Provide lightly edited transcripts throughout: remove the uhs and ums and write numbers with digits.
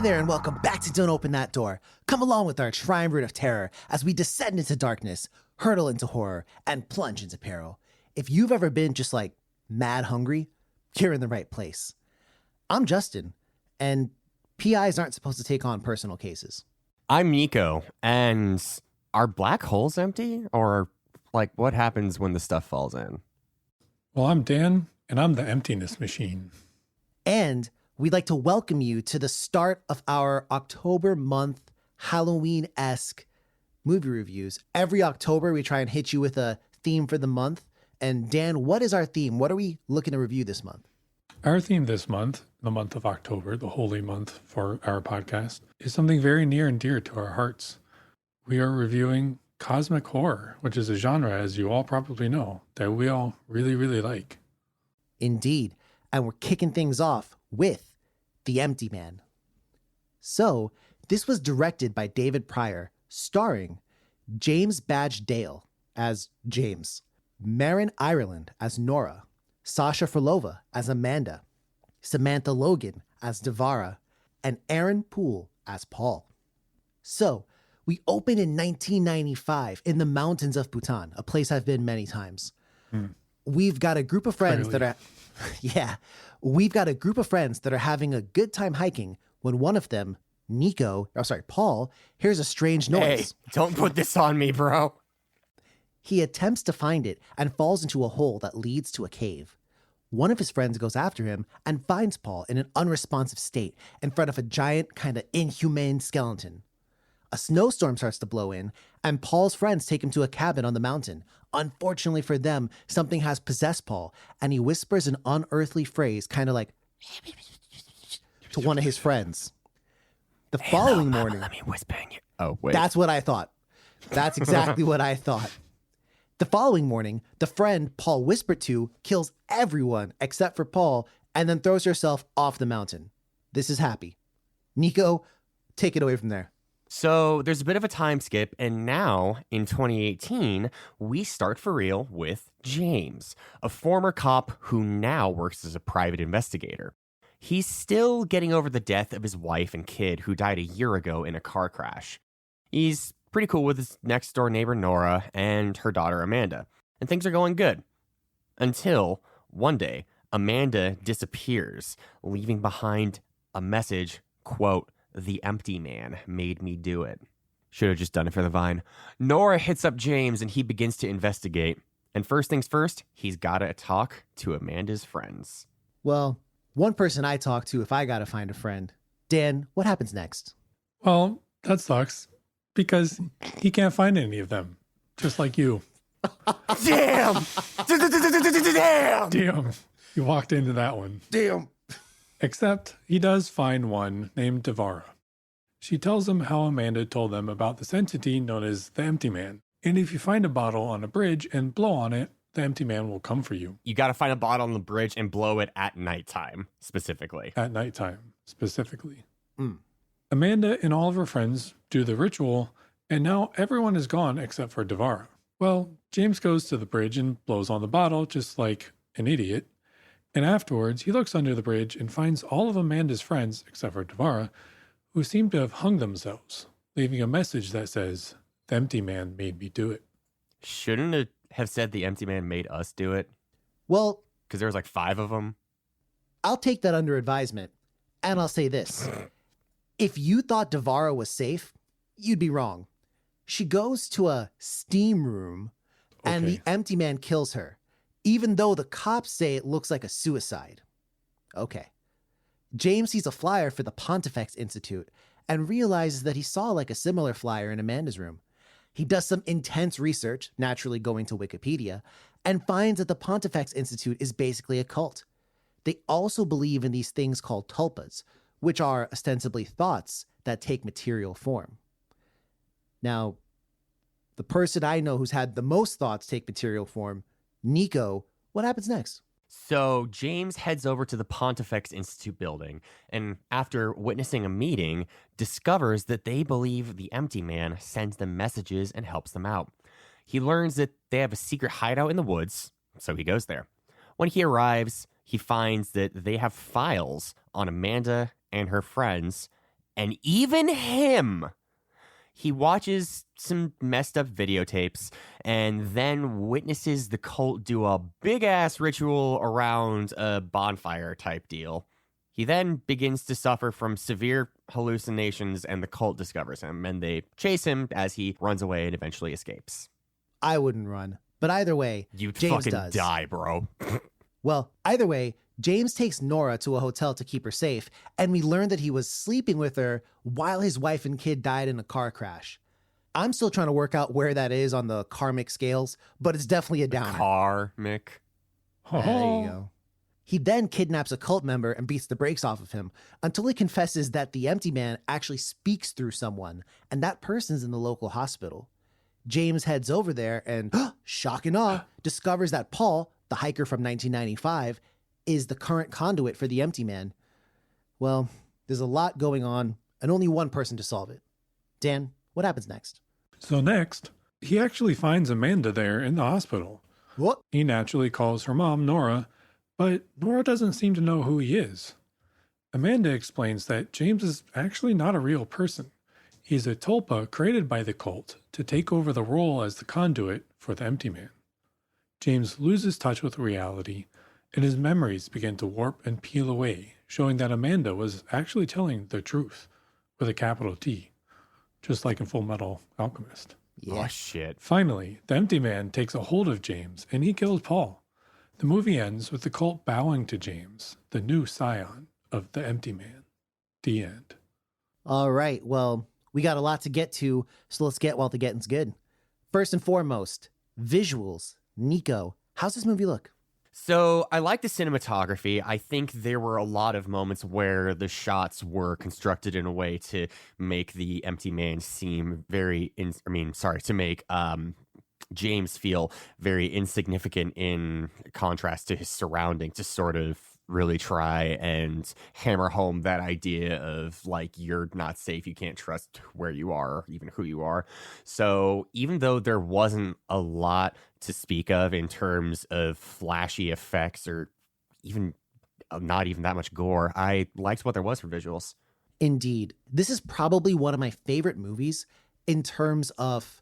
there, and welcome back to Don't Open That Door. Come along with our triumvirate of terror as we descend into darkness, hurtle into horror, and plunge into peril. If you've ever been just like mad hungry, you're in the right place. I'm Justin, and PIs aren't supposed to take on personal cases. I'm Nico, and are black holes empty? Or, like, what happens when the stuff falls in? Well, I'm Dan, and I'm the emptiness machine. And we'd like to welcome you to the start of our October month Halloween-esque movie reviews. Every October, we try and hit you with a theme for the month. And Dan, what is our theme? What are we looking to review this month? Our theme this month, the month of October, the holy month for our podcast, is something very near and dear to our hearts. We are reviewing cosmic horror, which is a genre, as you all probably know, that we all really, really like. Indeed. And we're kicking things off with The Empty Man. So, this was directed by David Pryor, starring James Badge Dale as James, Marin Ireland as Nora, Sasha Furlova as Amanda, Samantha Logan as Devara, and Aaron Poole as Paul. So, we open in 1995 in the mountains of Bhutan, a place I've been many times. We've got a group of friends that are... We've got a group of friends that are having a good time hiking when one of them, Paul, hears a strange noise. Hey, don't put this on me, bro. He attempts to find it and falls into a hole that leads to a cave. One of his friends goes after him and finds Paul in an unresponsive state in front of a giant, kind of inhumane skeleton. A snowstorm starts to blow in, and Paul's friends take him to a cabin on the mountain. Unfortunately for them, something has possessed Paul, and he whispers an unearthly phrase, kind of like, to one of his friends. The following morning... Let me whisper in your... Oh, wait. That's what I thought. That's exactly what I thought. The following morning, the friend Paul whispered to kills everyone except for Paul and then throws herself off the mountain. This is happy. Nico, take it away from there. So there's a bit of a time skip, and now, in 2018, we start for real with James, a former cop who now works as a private investigator. He's still getting over the death of his wife and kid who died a year ago in a car crash. He's pretty cool with his next-door neighbor Nora and her daughter Amanda, and things are going good. Until, one day, Amanda disappears, leaving behind a message, quote, "The empty man made me do it." Should have just done it for the vine. Nora hits up James and he begins to investigate. And first things first, he's got to talk to Amanda's friends. Well, one person I talk to if I gotta find a friend. Dan, what happens next? Well, that sucks, because he can't find any of them, just like you. Damn! Damn! Damn, you walked into that one. Damn. Except he does find one named Devara. She tells him how Amanda told them about this entity known as the Empty Man. And if you find a bottle on a bridge and blow on it, the Empty Man will come for you. You got to find a bottle on the bridge and blow it at nighttime, specifically. At nighttime, specifically. Amanda and all of her friends do the ritual, and now everyone is gone except for Devara. Well, James goes to the bridge and blows on the bottle just like an idiot. And afterwards, he looks under the bridge and finds all of Amanda's friends, except for Devara, who seem to have hung themselves, leaving a message that says, "The empty man made me do it." Shouldn't it have said the empty man made us do it? Well, Because there was like 5 of them. I'll take that under advisement, and I'll say this. If you thought Devara was safe, you'd be wrong. She goes to a steam room, and the empty man kills her, even though the cops say it looks like a suicide. Okay. James sees a flyer for the Pontifex Institute and realizes that he saw like a similar flyer in Amanda's room. He does some intense research, naturally going to Wikipedia, and finds that the Pontifex Institute is basically a cult. They also believe in these things called tulpas, which are ostensibly thoughts that take material form. Now, the person I know who's had the most thoughts take material form, Nico, what happens next? So James heads over to the Pontifex Institute building, and after witnessing a meeting, discovers that they believe the empty man sends them messages and helps them out. He learns that they have a secret hideout in the woods, so he goes there. When he arrives, he finds that they have files on Amanda and her friends, And even him, he watches some messed up videotapes and then witnesses the cult do a big-ass ritual around a bonfire type deal. He then begins to suffer from severe hallucinations, and the cult discovers him, and they chase him as he runs away and eventually escapes. I wouldn't run. But either way, You'd James fucking does. die, bro. Well, either way, James takes Nora to a hotel to keep her safe, and we learn that he was sleeping with her while his wife and kid died in a car crash. I'm still trying to work out where that is on the karmic scales, but it's definitely a downer. Karmic. There you go. He then kidnaps a cult member and beats the brakes off of him until he confesses that the empty man actually speaks through someone, and that person's in the local hospital. James heads over there and, shock and awe, discovers that Paul, the hiker from 1995, is the current conduit for the empty man. Well, there's a lot going on and only one person to solve it. Dan, what happens next? So next, he actually finds Amanda there in the hospital. What? He naturally calls her mom, Nora, but Nora doesn't seem to know who he is. Amanda explains that James is actually not a real person. He's a Tulpa created by the cult to take over the role as the conduit for the empty man. James loses touch with reality, and his memories begin to warp and peel away, showing that Amanda was actually telling the truth, with a capital T, just like in Full Metal Alchemist. Yeah. Oh, shit. Finally, the empty man takes a hold of James, and he kills Paul. The movie ends with the cult bowing to James, the new scion of the empty man. The end. All right. Well, we got a lot to get to, so let's get while the getting's good. First and foremost, visuals. Nico, how's this movie look? So I like the cinematography. I think there were a lot of moments where the shots were constructed in a way to make the empty man seem very, to make James feel very insignificant in contrast to his surroundings, to sort of really try and hammer home that idea of like, you're not safe, you can't trust where you are, or even who you are. So even though there wasn't a lot to speak of in terms of flashy effects or even not even that much gore, I liked what there was for visuals. Indeed. This is probably one of my favorite movies in terms of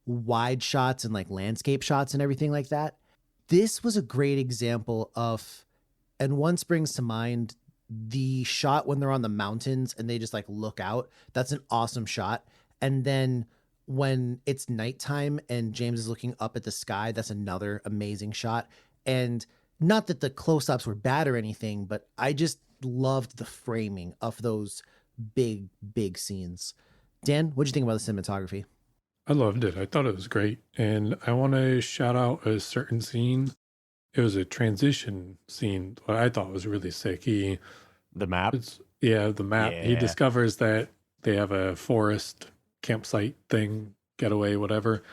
wide shots and like landscape shots and everything like that. This was a great example of, and one springs to mind, the shot when they're on the mountains and they just like look out. That's an awesome shot. And then when it's nighttime and James is looking up at the sky, that's another amazing shot. And not that the close-ups were bad or anything, but I just loved the framing of those big, big scenes. Dan, what'd you think about the cinematography? I loved it. I thought it was great. And I want to shout out a certain scene. It was a transition scene. What I thought was really sick. The map? The map. Yeah. He discovers that they have a forest campsite thing, getaway, whatever.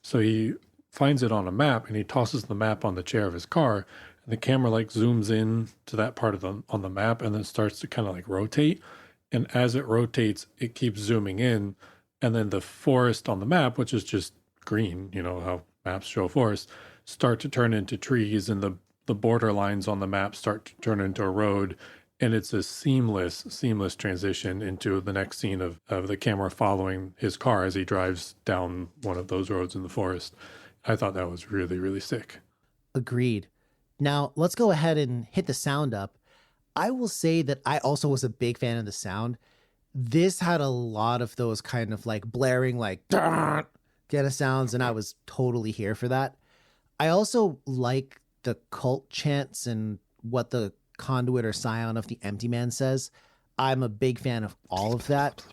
So he finds it on a map and he tosses the map on the chair of his car. And the camera like zooms in to that part of on the map and then starts to kind of like rotate. And as it rotates, it keeps zooming in. And then the forest on the map, which is just green, you know how maps show forest, start to turn into trees, and the border lines on the map start to turn into a road. And it's a seamless transition into the next scene of the camera following his car as he drives down one of those roads in the forest. I thought that was really, really sick. Agreed. Now, let's go ahead and hit the sound up. I will say that I also was a big fan of the sound. This had a lot of those kind of like blaring, like kind of sounds, and I was totally here for that. I also like the cult chants and what the conduit or scion of the empty man says. I'm a big fan of all of that.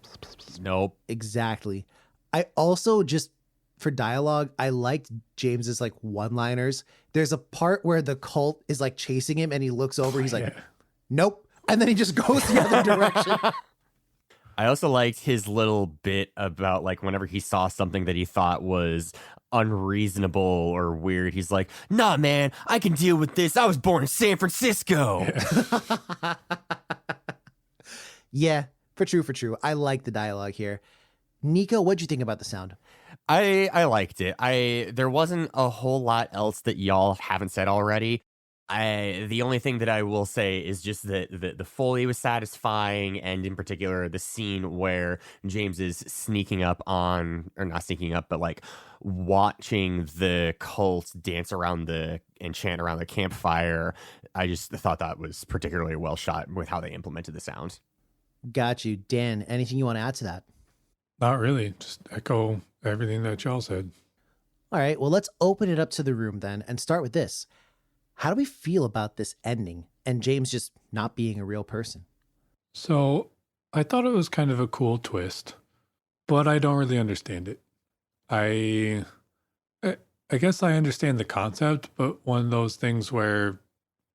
Nope. Exactly. I also just, for dialogue, I liked James's like one-liners. There's a part where the cult is like chasing him and he looks over, he's like, nope. And then he just goes the other direction. I also liked his little bit about like whenever he saw something that he thought was unreasonable or weird, he's like, nah, man, I can deal with this. I was born in San Francisco. Yeah, for true. I like the dialogue here. Nico, what'd you think about the sound? I liked it. There wasn't a whole lot else that y'all haven't said already. The only thing that I will say is just that the Foley was satisfying, and in particular the scene where James is sneaking up on, or not sneaking up, but like watching the cult dance around and chant around the campfire. I just thought that was particularly well shot with how they implemented the sound. Got you. Dan, anything you want to add to that? Not really. Just echo everything that y'all said. All right, well, let's open it up to the room then and start with this. How do we feel about this ending and James just not being a real person? So I thought it was kind of a cool twist, but I don't really understand it. I I guess I understand the concept, but one of those things where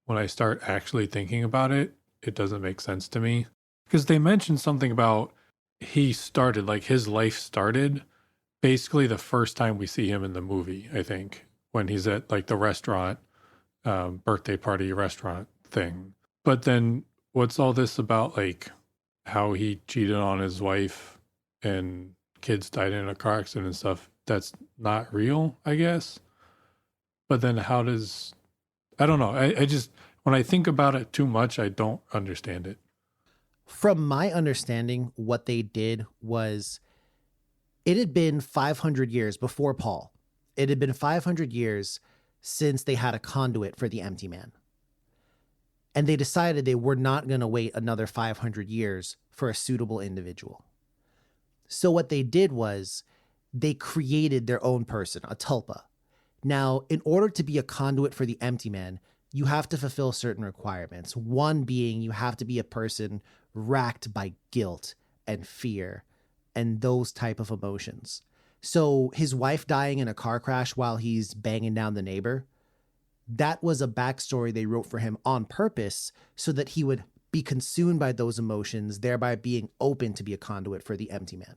when I start actually thinking about it, it doesn't make sense to me. Because they mentioned something about like his life started basically the first time we see him in the movie, I think, when he's at like the restaurant, birthday party restaurant thing. But then what's all this about, like how he cheated on his wife and kids died in a car accident and stuff? That's not real, I guess. But then I don't know. I just, when I think about it too much, I don't understand it. From my understanding, what they did was it had been 500 years before Paul. It had been 500 years since they had a conduit for the empty man. And they decided they were not going to wait another 500 years for a suitable individual. So what they did was they created their own person, a tulpa. Now, in order to be a conduit for the empty man, you have to fulfill certain requirements. One being you have to be a person racked by guilt and fear and those type of emotions. So his wife dying in a car crash while he's banging down the neighbor, that was a backstory they wrote for him on purpose so that he would be consumed by those emotions, thereby being open to be a conduit for the empty man.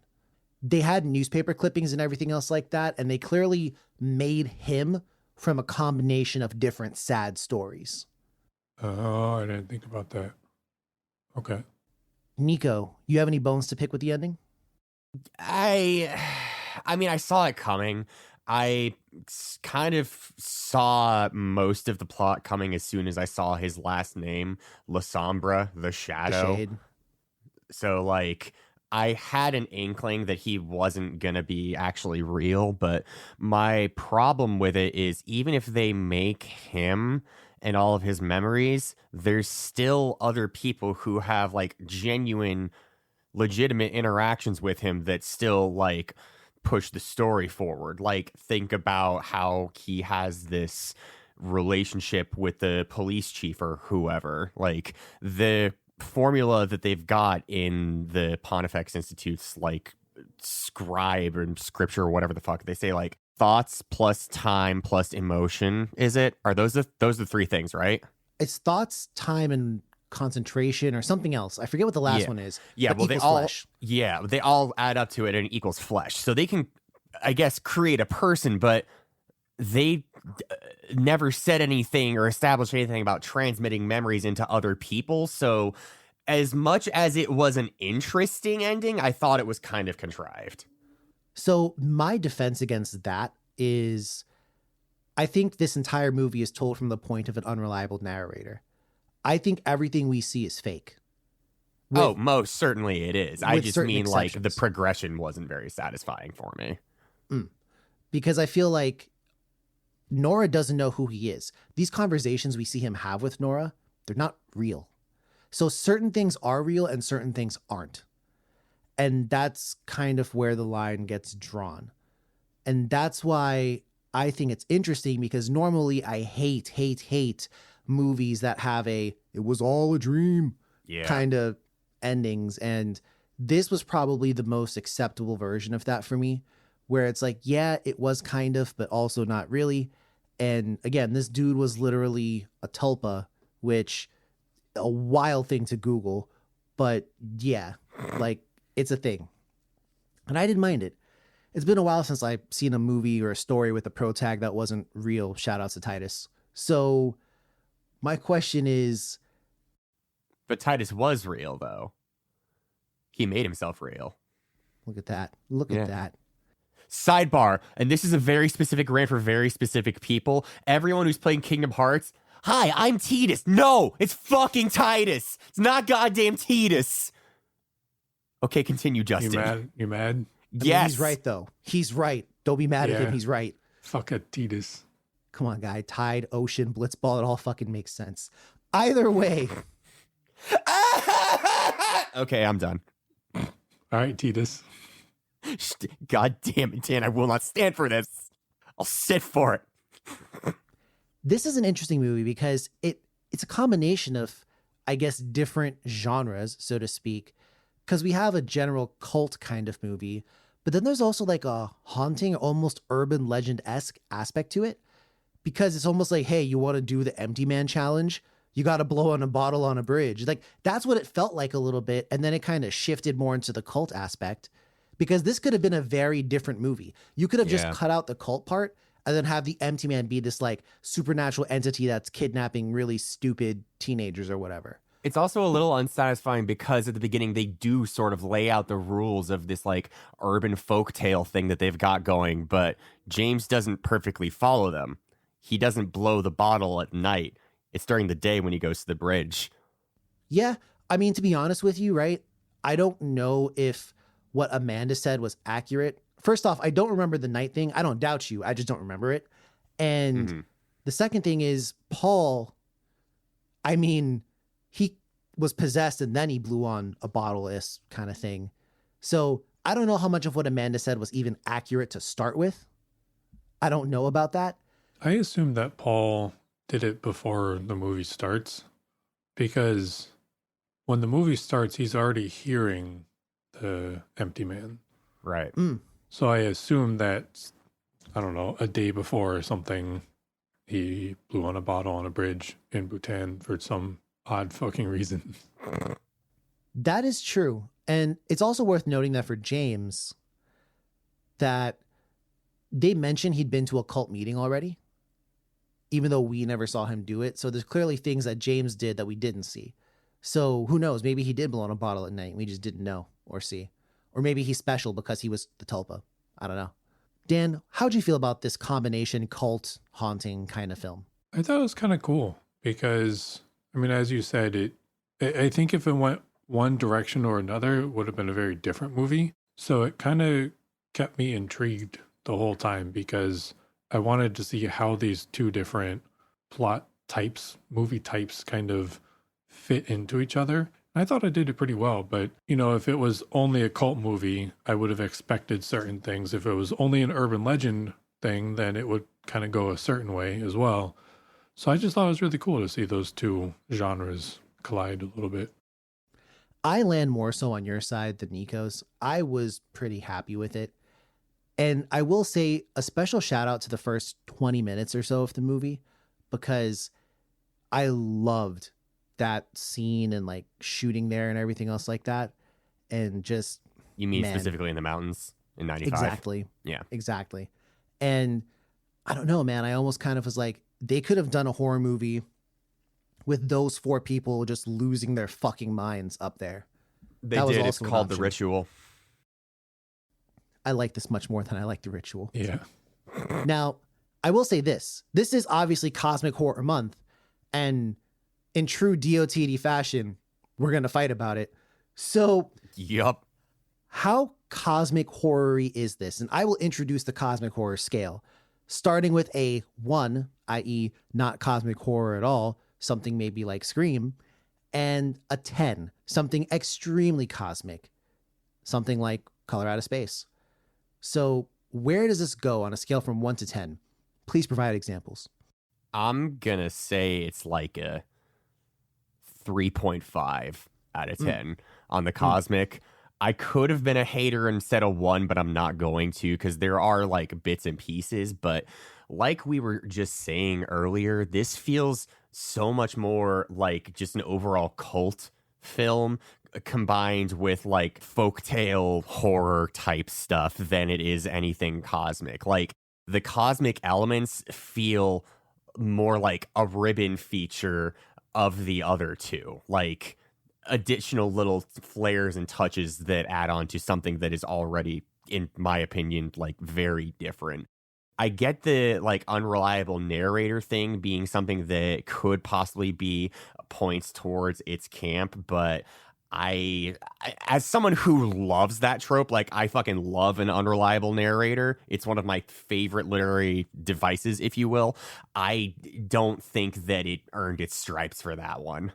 They had newspaper clippings and everything else like that, and they clearly made him from a combination of different sad stories. Oh, I didn't think about that. Okay. Nico, you have any bones to pick with the ending? I mean, I saw it coming. I kind of saw most of the plot coming as soon as I saw his last name, La Sombra, the Shadow. The Shade. So, like, I had an inkling that he wasn't going to be actually real, but my problem with it is even if they make him and all of his memories, there's still other people who have, like, genuine, legitimate interactions with him that still, like, push the story forward. Like, think about how he has this relationship with the police chief or whoever. Like, the formula that they've got in the Pontifex Institute's, like, scribe or scripture or whatever the fuck they say, like, thoughts plus time plus emotion, is it? Are those the three things, right? It's thoughts, time, and concentration or something else. I forget what the last one is. Yeah, well, flesh. they all add up to it and it equals flesh. So they can, I guess, create a person, but they never said anything or established anything about transmitting memories into other people. So as much as it was an interesting ending, I thought it was kind of contrived. So my defense against that is I think this entire movie is told from the point of an unreliable narrator. I think everything we see is fake. Most certainly it is. I just mean exceptions. like the progression wasn't very satisfying for me. Because I feel like Nora doesn't know who he is. These conversations we see him have with Nora, they're not real. So certain things are real and certain things aren't. And that's kind of where the line gets drawn. And that's why I think it's interesting, because normally I hate movies that have it was all a dream kind of endings. And this was probably the most acceptable version of that for me, where it's like, yeah, it was kind of, but also not really. And again, this dude was literally a tulpa, which a wild thing to Google, but yeah, like it's a thing. And I didn't mind it. It's been a while since I've seen a movie or a story with a pro tag that wasn't real. Shout outs to Titus. So my question is... But Titus was real, though. He made himself real. Look at that. Look at that. Sidebar, and this is a very specific rant for very specific people. Everyone who's playing Kingdom Hearts, Hi, I'm Titus. No, it's fucking Titus. It's not goddamn Titus. Okay, continue, Justin. You mad? I mean, Yes. he's right, though. He's right. Don't be mad at him. Yeah. He's right. Fuck a Titus. Come on, guy. Tide, ocean, blitzball. It all fucking makes sense. Either way. Okay, I'm done. All right, Titus. God damn it, Dan. I will not stand for this. I'll sit for it. This is an interesting movie because it's a combination of, I guess, different genres, so to speak. Because we have a general cult kind of movie, but then there's also like a haunting, almost urban legend-esque aspect to it. Because it's almost like, hey, you want to do the empty man challenge? You got to blow on a bottle on a bridge. Like, that's what it felt like a little bit. And then it kind of shifted more into the cult aspect. Because this could have been a very different movie. You could have just cut out the cult part and then have the empty man be this like supernatural entity that's kidnapping really stupid teenagers or whatever. It's also a little unsatisfying because at the beginning they do sort of lay out the rules of this like urban folktale thing that they've got going, but James doesn't perfectly follow them. He doesn't blow the bottle at night. It's during the day when he goes to the bridge. Yeah. I mean, to be honest with you, right? I don't know if what Amanda said was accurate. First off, I don't remember the night thing. I don't doubt you. I just don't remember it. And the second thing is Paul, I mean, he was possessed and then he blew on a bottle-ish kind of thing. So I don't know how much of what Amanda said was even accurate to start with. I don't know about that. I assume that Paul did it before the movie starts because when the movie starts, he's already hearing the empty man. Right. So I assume that, I don't know, a day before or something, he blew on a bottle on a bridge in Bhutan for some odd fucking reason. That is true. And it's also worth noting that for James, that they mentioned he'd been to a cult meeting already, even though we never saw him do it. So there's clearly things that James did that we didn't see. So who knows? Maybe he did blow on a bottle at night and we just didn't know or see. Or maybe he's special because he was the Tulpa. I don't know. Dan, how'd you feel about this combination cult haunting kind of film? I thought it was kind of cool because, I mean, as you said, I think if it went one direction or another, it would have been a very different movie. So it kind of kept me intrigued the whole time because I wanted to see how these two different plot types, movie types kind of fit into each other. I thought I did it pretty well, but, you know, if it was only a cult movie, I would have expected certain things. If it was only an urban legend thing, then it would kind of go a certain way as well. So I just thought it was really cool to see those two genres collide a little bit. I land more so on your side than Nico's. I was pretty happy with it. And I will say a special shout out to the first 20 minutes or so of the movie because I loved that scene and like shooting there and everything else like that. And just, You mean man, specifically in the mountains in 95? exactly. Yeah. Exactly. And I don't know, man. I almost kind of was like, they could have done a horror movie with those four people just losing their fucking minds up there. They That was did. It's also an called The option. Ritual. I like this much more than I like The Ritual. Yeah. Now, I will say this. This is obviously Cosmic Horror Month. And in true DOTD fashion, we're going to fight about it. So Yup. how cosmic horror-y is this? And I will introduce the cosmic horror scale, starting with a 1, i.e. not cosmic horror at all, something maybe like Scream, and a 10, something extremely cosmic, something like Color Out of Space. So where does this go on a scale from 1 to 10? Please provide examples. I'm going to say it's like a 3.5 out of 10 on the cosmic. I could have been a hater and said a 1, but I'm not going to because there are like bits and pieces. But like we were just saying earlier, this feels so much more like just an overall cult film combined with like folktale horror type stuff than it is anything cosmic. Like the cosmic elements feel more like a ribbon feature of the other two, like additional little flares and touches that add on to something that is already, in my opinion, like very different. I get the like unreliable narrator thing being something that could possibly be points towards its camp, but as someone who loves that trope, like I fucking love an unreliable narrator. It's one of my favorite literary devices, if you will. I don't think that it earned its stripes for that one.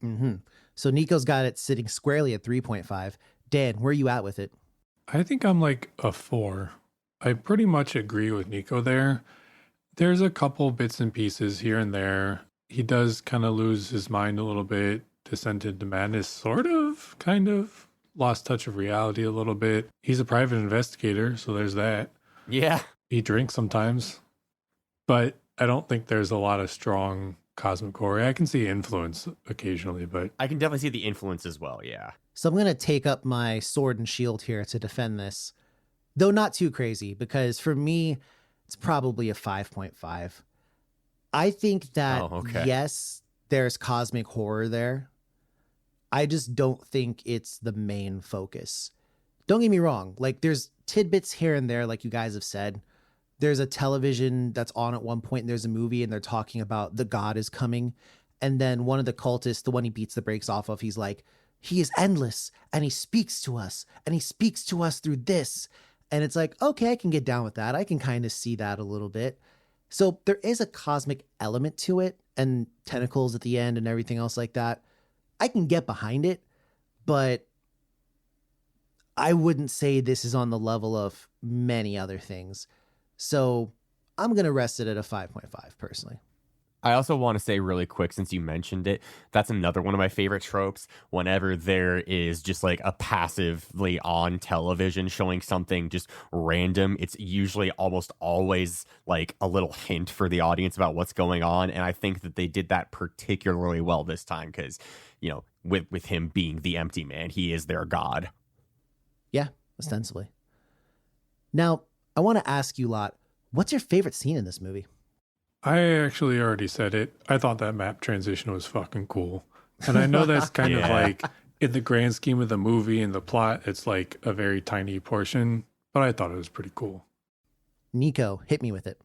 Mm-hmm. So Nico's got it sitting squarely at 3.5. Dan, where are you at with it? I think I'm like a 4. I pretty much agree with Nico there. There's a couple bits and pieces here and there. He does kind of lose his mind a little bit, descend into madness, sort of, kind of. Lost touch of reality a little bit. He's a private investigator, so there's that. Yeah. He drinks sometimes, but I don't think there's a lot of strong cosmic horror. I can see influence occasionally, but I can definitely see the influence as well, yeah. So I'm going to take up my sword and shield here to defend this, though not too crazy, because for me, it's probably a 5.5. I think that, yes, there's cosmic horror there. I just don't think it's the main focus. Don't get me wrong. Like, there's tidbits here and there, like you guys have said. There's a television that's on at one point, and there's a movie, and they're talking about the god is coming. And then one of the cultists, the one he beats the brakes off of, he's like, he is endless, and he speaks to us, and he speaks to us through this. And it's like, okay, I can get down with that. I can kind of see that a little bit. So there is a cosmic element to it, and tentacles at the end and everything else like that. I can get behind it, but I wouldn't say this is on the level of many other things. So I'm going to rest it at a 5.5 personally. I also want to say really quick, since you mentioned it, that's another one of my favorite tropes. Whenever there is just like a passively on television showing something just random, it's usually almost always like a little hint for the audience about what's going on. And I think that they did that particularly well this time because, you know, with him being the empty man, he is their god. Yeah, ostensibly. Now, I want to ask you lot, what's your favorite scene in this movie? I actually already said it. I thought that map transition was fucking cool. And I know that's kind of like, in the grand scheme of the movie and the plot, it's like a very tiny portion, but I thought it was pretty cool. Nico, hit me with it.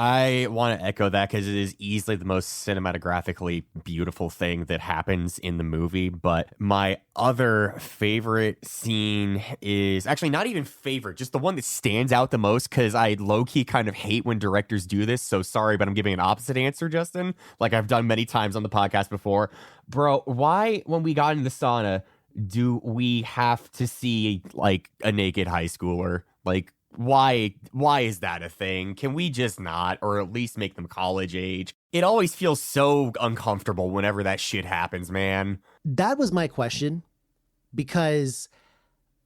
I want to echo that because it is easily the most cinematographically beautiful thing that happens in the movie. But my other favorite scene is actually not even favorite, just the one that stands out the most because I low-key kind of hate when directors do this. So sorry, but I'm giving an opposite answer, Justin, like I've done many times on the podcast before. Bro, why, when we got in the sauna, do we have to see like a naked high schooler? Like, why is that a thing? Can we just not, or at least make them college age? It always feels so uncomfortable whenever that shit happens, man. That was my question, because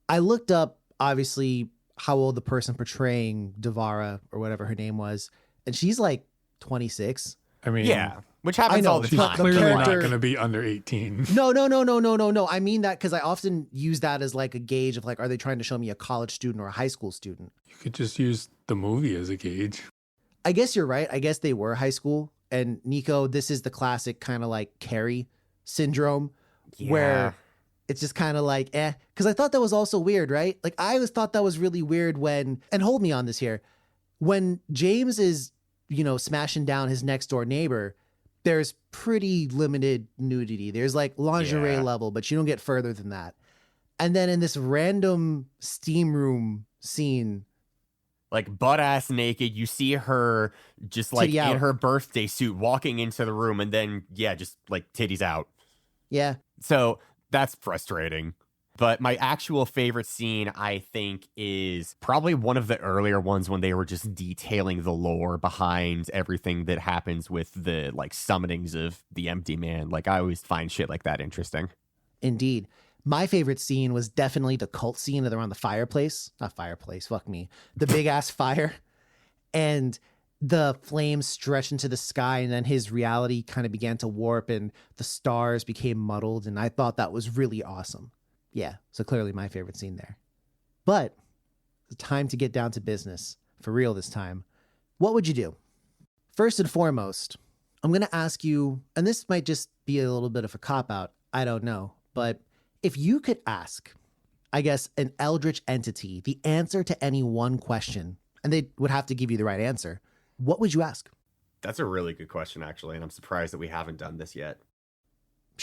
I looked up, obviously, how old the person portraying Devara, or whatever her name was, and she's like 26. I mean, yeah, which happens all the she's time. clearly not going to be under 18. No. I mean that because I often use that as like a gauge of like, are they trying to show me a college student or a high school student? You could just use the movie as a gauge. I guess you're right. I guess they were high school. And Nico, this is the classic kind of like Carrie syndrome, where it's just kind of like, because I thought that was also weird, right? Like I always thought that was really weird when, and hold me on this here, when James is, you know, smashing down his next door neighbor, there's pretty limited nudity. There's like lingerie level, but you don't get further than that. And then in this random steam room scene, like butt ass naked, you see her just like in her birthday suit walking into the room, and then just like titties out. Yeah. So that's frustrating. But my actual favorite scene, I think, is probably one of the earlier ones when they were just detailing the lore behind everything that happens with the like summonings of the empty man. Like I always find shit like that interesting. Indeed. My favorite scene was definitely the cult scene around the fireplace. Not fireplace, fuck me. The big ass fire. And the flames stretched into the sky, and then his reality kind of began to warp and the stars became muddled. And I thought that was really awesome. Yeah, so clearly my favorite scene there. But it's time to get down to business, for real this time. What would you do? First and foremost, I'm going to ask you, and this might just be a little bit of a cop-out, I don't know, but if you could ask, I guess, an eldritch entity the answer to any one question and they would have to give you the right answer. What would you ask? That's a really good question, actually, and I'm surprised that we haven't done this yet.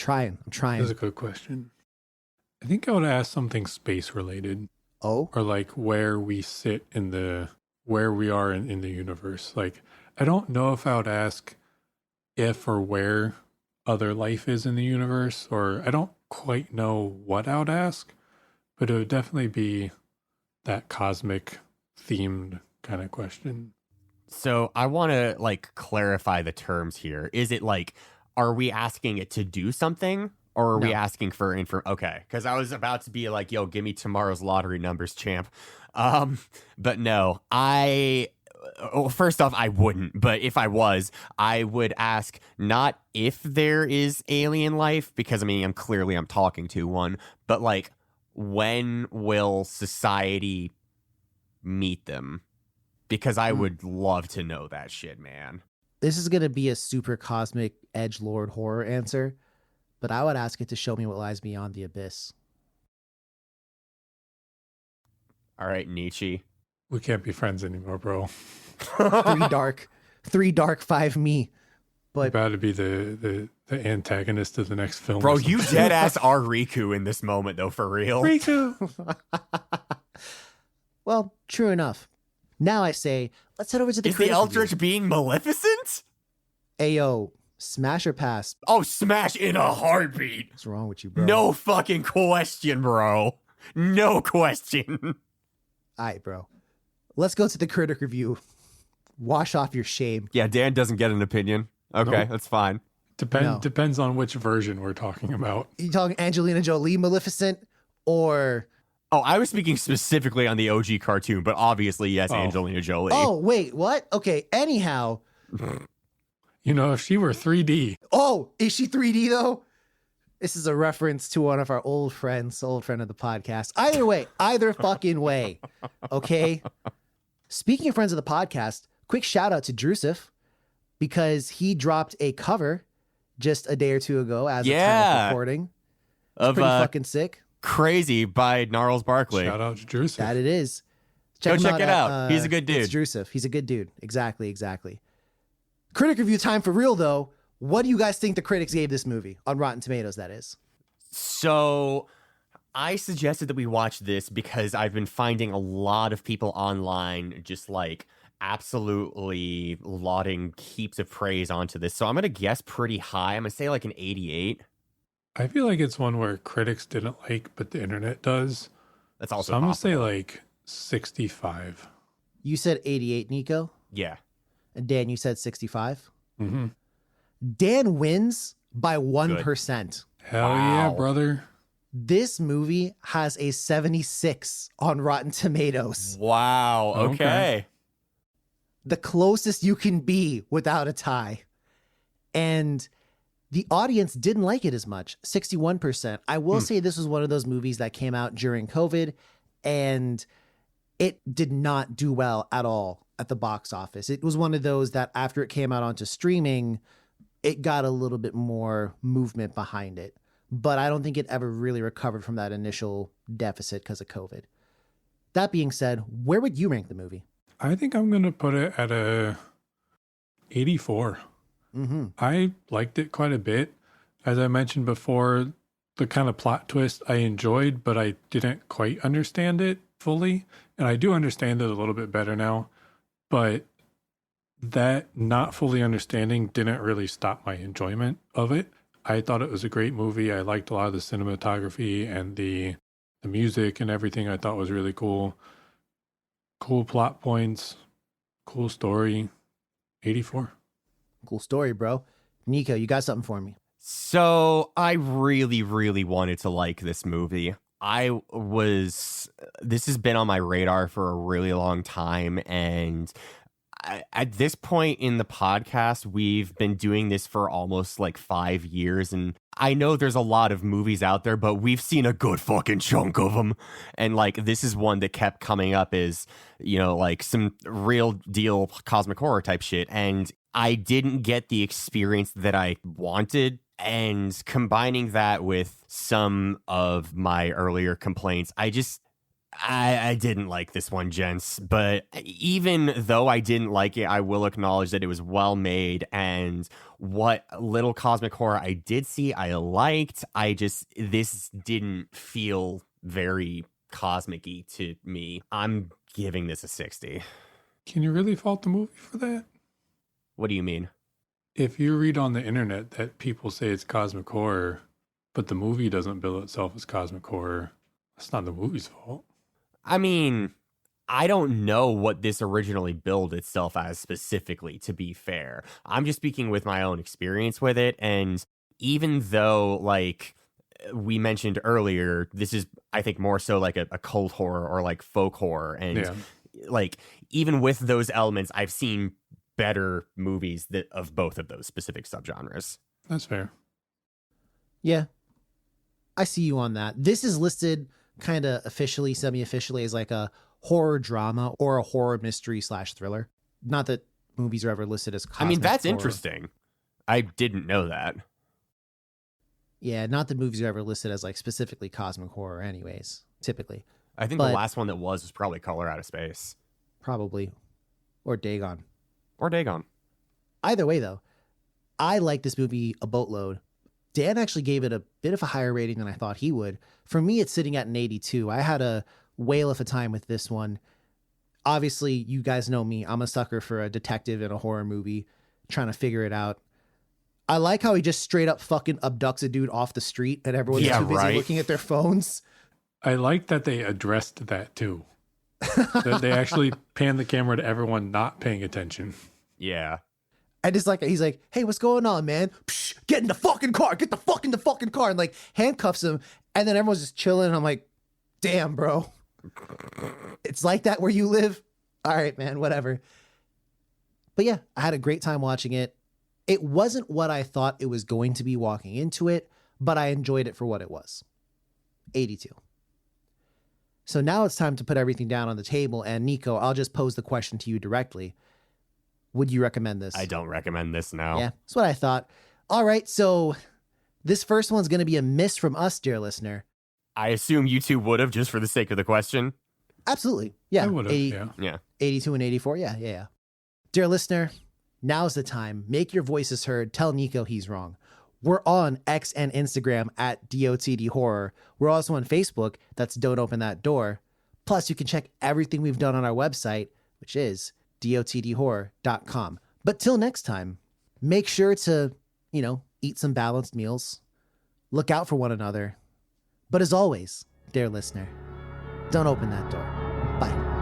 I'm trying. That's a good question. I think I would ask something space related. Oh? Or like where we sit where we are in the universe. Like, I don't know if I would ask if or where other life is in the universe, or I don't quite know what I would ask, but it would definitely be that cosmic themed kind of question. So I want to like clarify the terms here. Is it like, are we asking it to do something, or are we asking for info? Okay, because I was about to be like, yo, give me tomorrow's lottery numbers, champ. But no, first off, I wouldn't. But if I was, I would ask not if there is alien life, because I mean, I'm talking to one, but like, when will society meet them? Because I would love to know that shit, man. This is going to be a super cosmic edgelord horror answer, but I would ask it to show me what lies beyond the abyss. All right, Nietzsche. We can't be friends anymore, bro. 3 dark, 5 me. You're But about to be the antagonist of the next film. Bro, you dead ass are Riku in this moment, though, for real. Riku. well, true enough. Now I say, let's head over to the Is the critic Eldritch review. being Maleficent? Ayo, smash or pass? Oh, smash in a heartbeat. What's wrong with you, bro? No fucking question, bro. No question. All right, bro. Let's go to the critic review. Wash off your shame. Yeah, Dan doesn't get an opinion. Okay, Nope. that's fine. Depends on which version we're talking about. You talking Angelina Jolie Maleficent or... Oh, I was speaking specifically on the OG cartoon, but obviously, yes, Angelina Jolie. Oh, wait, what? Okay, anyhow. You know, if she were 3D. Oh, is she 3D though? This is a reference to one of our old friend of the podcast. Either way, either fucking way. Okay. Speaking of friends of the podcast, quick shout out to Drusif because he dropped a cover just a day or two ago as a time of recording. It's Of pretty fucking sick. Crazy by Gnarls Barkley. Shout out to Drusif. That it is. Go him check it out. He's a good dude. It's Drusif. He's a good dude. Exactly. Critic review time for real though. What do you guys think the critics gave this movie on Rotten Tomatoes, that is? So I suggested that we watch this because I've been finding a lot of people online just like absolutely lauding heaps of praise onto this. So I'm going to guess pretty high. I'm going to say like an 88. I feel like it's one where critics didn't like, but the internet does. That's also So I'm going to say possible. like 65. You said 88, Nico. Yeah. And Dan, you said 65. Mm-hmm. Dan wins by 1%. Hell yeah, Wow. brother. This movie has a 76 on Rotten Tomatoes. Wow. Okay. The closest you can be without a tie. And the audience didn't like it as much, 61%. I will say this was one of those movies that came out during COVID and it did not do well at all at the box office. It was one of those that after it came out onto streaming, it got a little bit more movement behind it. But I don't think it ever really recovered from that initial deficit because of COVID. That being said, where would you rank the movie? I think I'm going to put it at a 84. Mm-hmm. I liked it quite a bit. As I mentioned before, the kind of plot twist I enjoyed, but I didn't quite understand it fully. And I do understand it a little bit better now. But that not fully understanding didn't really stop my enjoyment of it. I thought it was a great movie. I liked a lot of the cinematography and the music and everything. I thought was really cool. Cool plot points, cool story. 84. Cool story, bro. Nico, you got something for me? So I really, really wanted to like this movie. This has been on my radar for a really long time. And at this point in the podcast, we've been doing this for almost like 5 years. And I know there's a lot of movies out there, but we've seen a good fucking chunk of them. And like, this is one that kept coming up as, you know, like some real deal cosmic horror type shit. And I didn't get the experience that I wanted. And combining that with some of my earlier complaints, I didn't like this one, gents, but even though I didn't like it, I will acknowledge that it was well made, and what little cosmic horror I did see, I liked. This didn't feel very cosmic-y to me. I'm giving this a 60. Can you really fault the movie for that? What do you mean? If you read on the internet that people say it's cosmic horror, but the movie doesn't bill itself as cosmic horror, that's not the movie's fault. I mean, I don't know what this originally billed itself as specifically, to be fair. I'm just speaking with my own experience with it. And even though, like we mentioned earlier, this is, I think, more so like a cult horror or like folk horror. And like, even with those elements, I've seen better movies of both of those specific subgenres. That's fair. Yeah, I see you on that. This is listed kind of officially, semi-officially, as like a horror drama or a horror mystery / thriller. Not that movies are ever listed as cosmic I mean, that's horror. interesting. I didn't know that. Yeah, not that movies are ever listed as like specifically cosmic horror anyways, typically. I think the last one that was probably Color Out of Space. Probably. Or Dagon. Either way, though, I like this movie a boatload. Dan actually gave it a bit of a higher rating than I thought he would. For me, it's sitting at an 82. I had a whale of a time with this one. Obviously, you guys know me. I'm a sucker for a detective in a horror movie trying to figure it out. I like how he just straight up fucking abducts a dude off the street and everyone's too busy looking at their phones. I like that they addressed that too. That they actually panned the camera to everyone not paying attention. Yeah. And it's like, he's like, hey, what's going on, man? Psh, get in the fucking car. Get the fuck in the fucking car. And like handcuffs him. And then everyone's just chilling. And I'm like, damn, bro. It's like that where you live. All right, man, whatever. But yeah, I had a great time watching it. It wasn't what I thought it was going to be walking into it, but I enjoyed it for what it was. 82. So now it's time to put everything down on the table. And Nico, I'll just pose the question to you directly. Would you recommend this? I don't recommend this now. Yeah, that's what I thought. All right, so this first one's going to be a miss from us, dear listener. I assume you two would have, just for the sake of the question. Absolutely. Yeah. I would have, Yeah. 82 and 84. Yeah. Dear listener, now's the time. Make your voices heard. Tell Nico he's wrong. We're on X and Instagram at DOTD Horror. We're also on Facebook. That's Don't Open That Door. Plus, you can check everything we've done on our website, which is dotdhorror.com. But till next time, make sure to, eat some balanced meals. Look out for one another. But as always, dear listener, don't open that door. Bye.